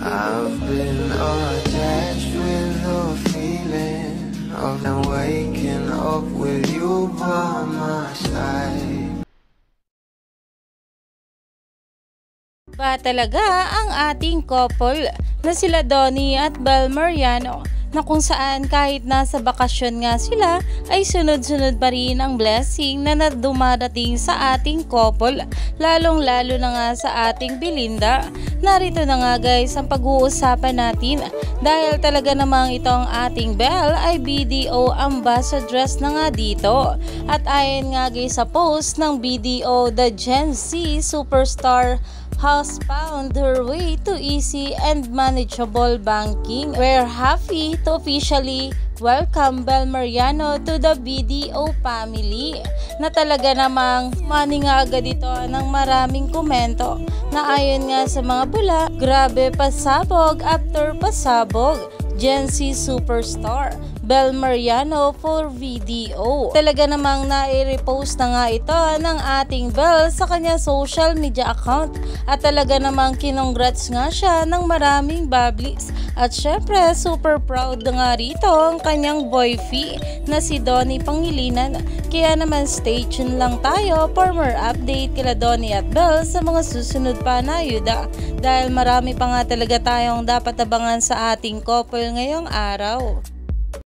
I've been attached with the feeling of waking up with you by my side. Ba talaga ang ating couple na sila Donnie at Bel Mariano, na kung saan kahit nasa bakasyon nga sila ay sunod-sunod pa rin ang blessing na dumadating sa ating couple, lalong lalo na nga sa ating Belinda. Narito na nga guys ang pag-uusapan natin dahil talaga namang itong ating Bel ay BDO ambassadress na nga dito, at ayon nga guys sa post ng BDO, the Gen Z superstar has found her way to easy and manageable banking. We're happy to officially welcome Bel Mariano to the BDO family, na talaga namang mani nga agad ito ng maraming komento na ayon nga sa mga bula, grabe pasabog after pasabog, Gen Z superstar Bel Mariano for BDO. Talaga namang nai-repost na nga ito ng ating Bel sa kanya social media account, at talaga namang kinongrats nga siya ng maraming bablis, at syempre super proud na nga rito ang kanyang boyfie na si Donnie Pangilinan. Kaya naman stay tuned lang tayo for more update kila Donnie at Bel sa mga susunod pa na ayuda, dahil marami pa nga talaga tayong dapat abangan sa ating couple ngayong araw.